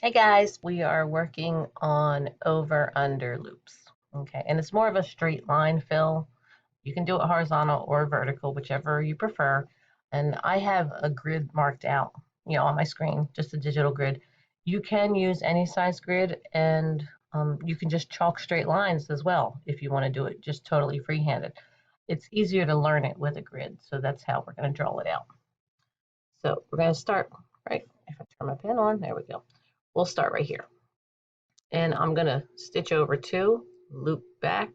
Hey guys, we are working on over under loops. Okay, and it's more of a straight line fill. You can do it horizontal or vertical, whichever you prefer. And I have a grid marked out, on my screen, just a digital grid. You can use any size grid, and you can just chalk straight lines as well if you want to do it just totally freehanded. It's easier to learn it with a grid, so that's how we're going to draw it out. So we're going to start, right? If I turn my pen on, there we go. We'll start right here. And I'm going to stitch over two, loop back,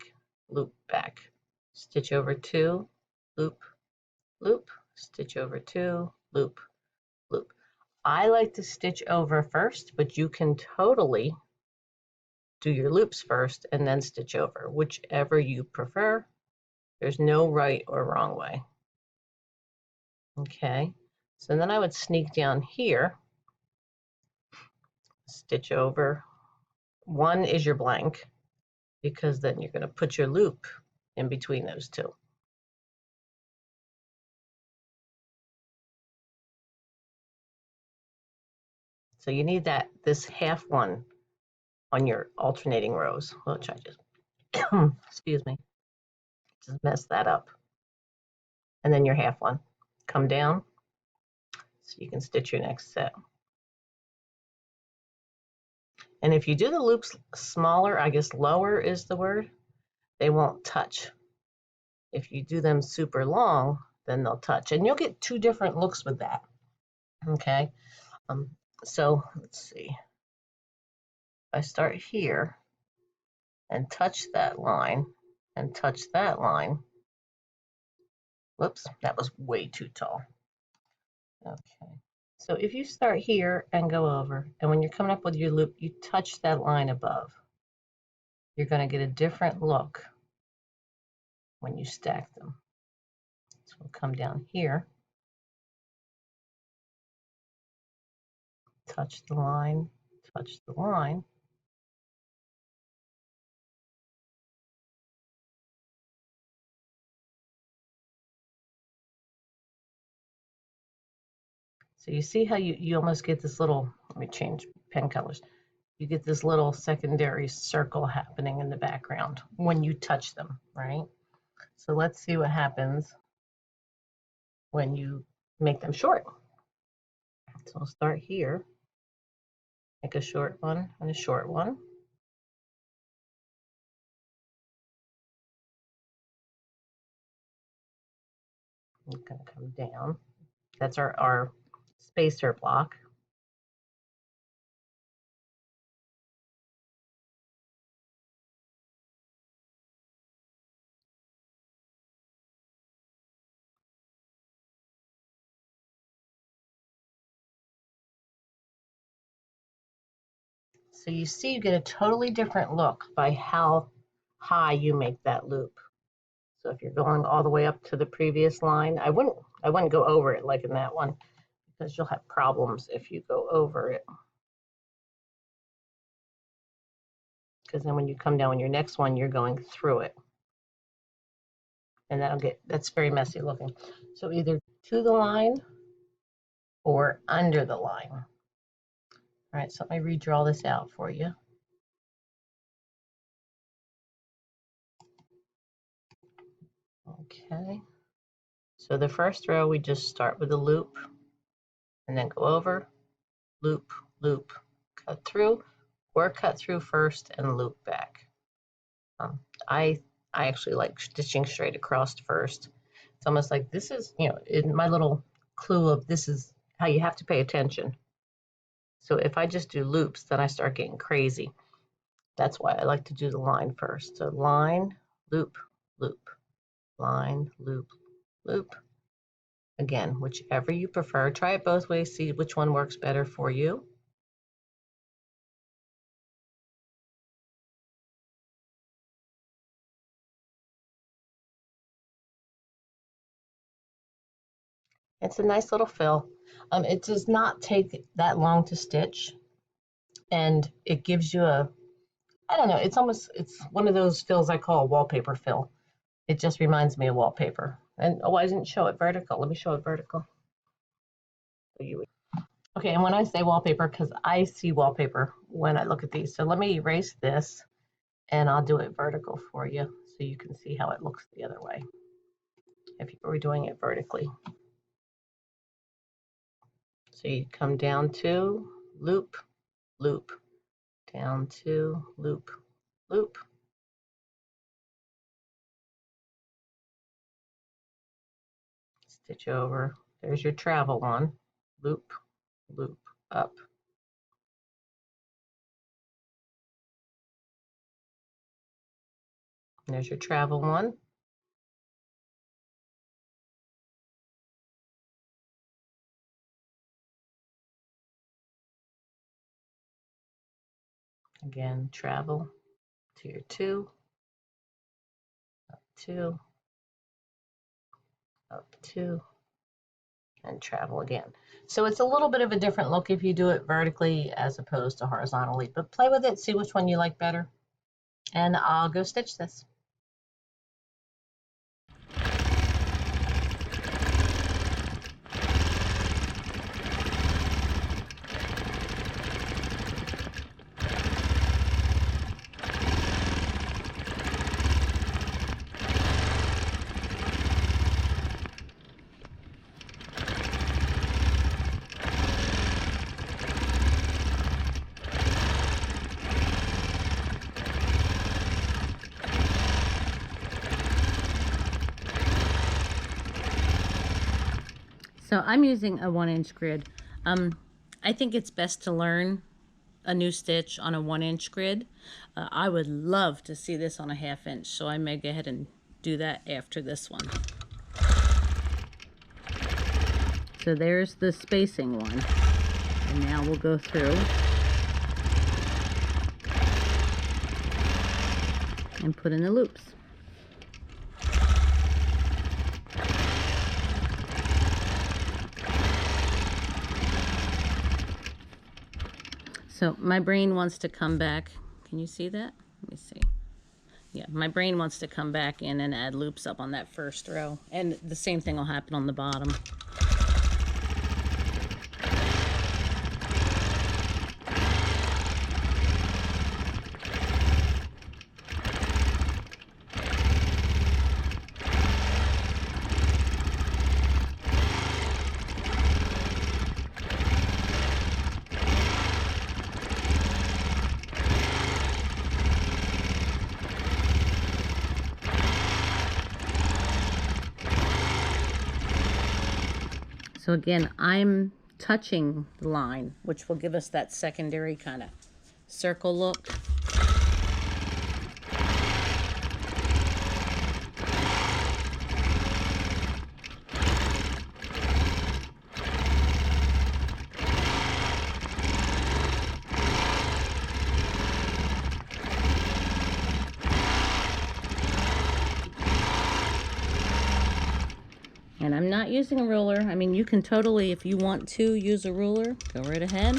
stitch over two, loop, loop, stitch over two, loop, loop. I like to stitch over first, but you can totally do your loops first and then stitch over, whichever you prefer. There's no right or wrong way. Okay, so then I would sneak down here, stitch over. One is your blank, because then you're going to put your loop in between those two. So you need this half one on your alternating rows, which I just, excuse me, just messed that up. And then your half one. Come down so you can stitch your next set. And if you do the loops smaller, I guess lower is the word, they won't touch. If you do them super long, then they'll touch. And you'll get two different looks with that. Okay, so let's see. If I start here and touch that line and touch that line, whoops, that was way too tall. Okay, so if you start here and go over, and when you're coming up with your loop, you touch that line above, you're going to get a different look when you stack them. So we'll come down here, touch the line, touch the line. So you see how you almost get this little, let me change pen colors. You get this little secondary circle happening in the background when you touch them, right? So let's see what happens when you make them short. So I'll start here, make a short one and a short one. I'm going to come down. That's our spacer block. So you see you get a totally different look by how high you make that loop. So if you're going all the way up to the previous line, I wouldn't go over it like in that one, because you'll have problems if you go over it. Because then when you come down on your next one, you're going through it. And that's very messy looking. So either to the line or under the line. All right, so let me redraw this out for you. Okay, so the first row, we just start with a loop and then go over, loop, loop, cut through, or cut through first and loop back. I actually like stitching straight across first. It's almost like this is, in my little clue of this is how you have to pay attention. So if I just do loops, then I start getting crazy. That's why I like to do the line first. So line, loop, loop, line, loop, loop. Again, whichever you prefer. Try it both ways, see which one works better for you. It's a nice little fill. It does not take that long to stitch, and it gives you I don't know, it's one of those fills I call a wallpaper fill. It just reminds me of wallpaper. And oh, I didn't show it vertical. Let me show it vertical. So Okay, and when I say wallpaper, because I see wallpaper when I look at these. So let me erase this and I'll do it vertical for you so you can see how it looks the other way if you were doing it vertically. So you come down to loop, loop, down to loop, loop. Stitch over. There's your travel one. Loop, loop, up. And there's your travel one. Again, travel to your two, up two, up two, and travel again. So it's a little bit of a different look if you do it vertically as opposed to horizontally, but play with it, see which one you like better. And I'll go stitch this. So I'm using a 1-inch grid. I think it's best to learn a new stitch on a 1-inch grid. I would love to see this on a 1/2 inch, so I may go ahead and do that after this one. So there's the spacing one. And now we'll go through and put in the loops. So my brain wants to come back. Can you see that? Let me see. Yeah, my brain wants to come back in and add loops up on that first row. And the same thing will happen on the bottom. So again, I'm touching the line, which will give us that secondary kind of circle look. And I'm not using a ruler. I mean, you can totally, if you want to use a ruler, go right ahead.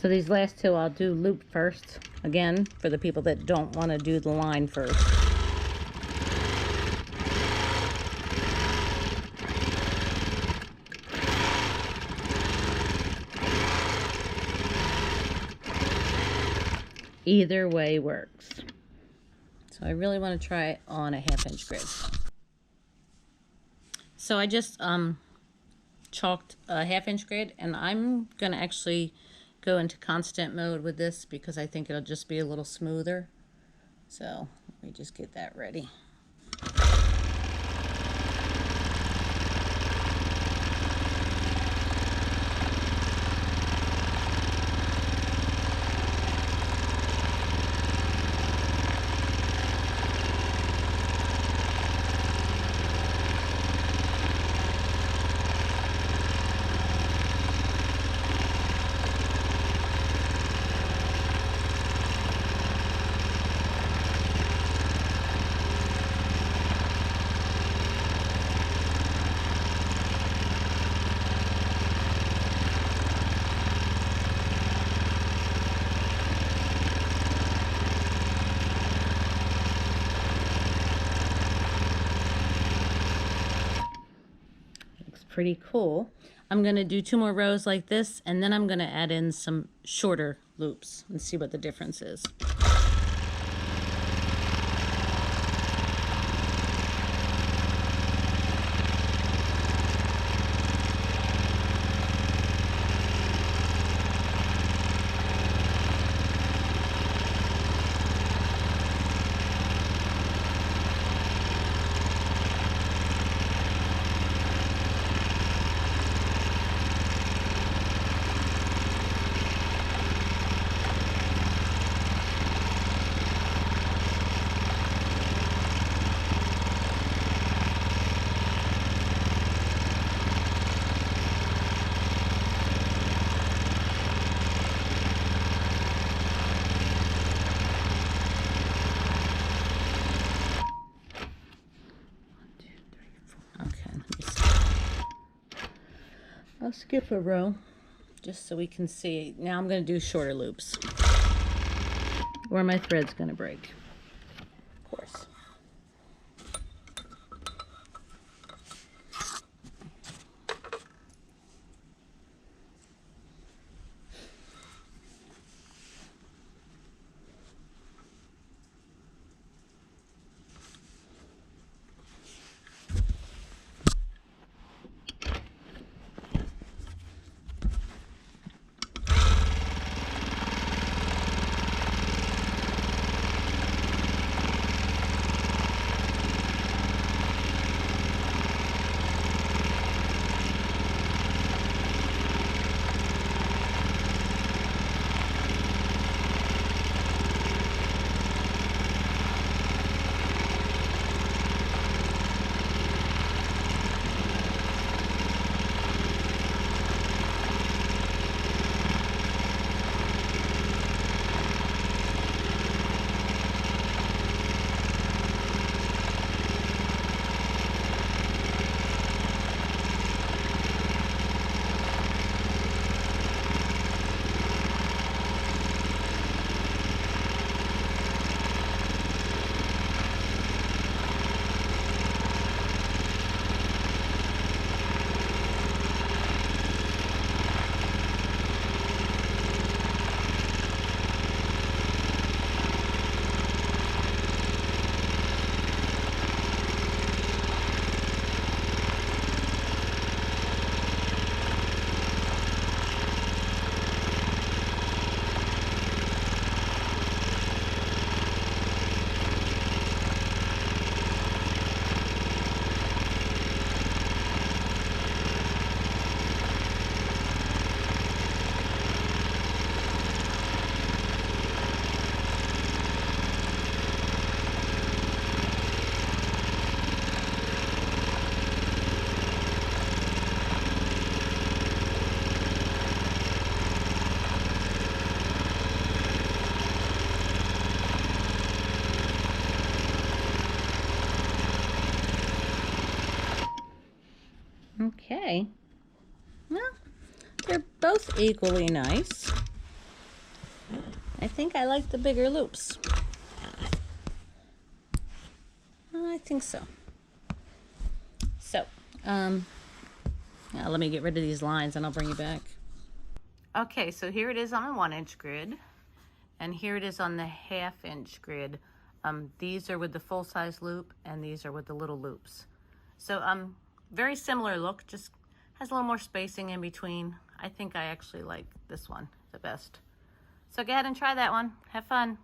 So these last two I'll do loop first, again, for the people that don't want to do the line first. Either way works. So I really want to try it on a 1/2 inch grid. So I just chalked a 1/2 inch grid, and I'm going to actually go into constant mode with this because I think it'll just be a little smoother. So let me just get that ready. Pretty cool. I'm going to do 2 more rows like this, and then I'm going to add in some shorter loops and see what the difference is. I'll skip a row just so we can see. Now I'm going to do shorter loops where my thread's going to break, of course. Okay. Well, they're both equally nice. I think I like the bigger loops. I think so. So, now let me get rid of these lines and I'll bring you back. Okay, so here it is on a 1 inch grid, and here it is on the 1/2 inch grid. These are with the full-size loop, and these are with the little loops. So very similar look, just has a little more spacing in between. I think I actually like this one the best. So go ahead and try that one. Have fun.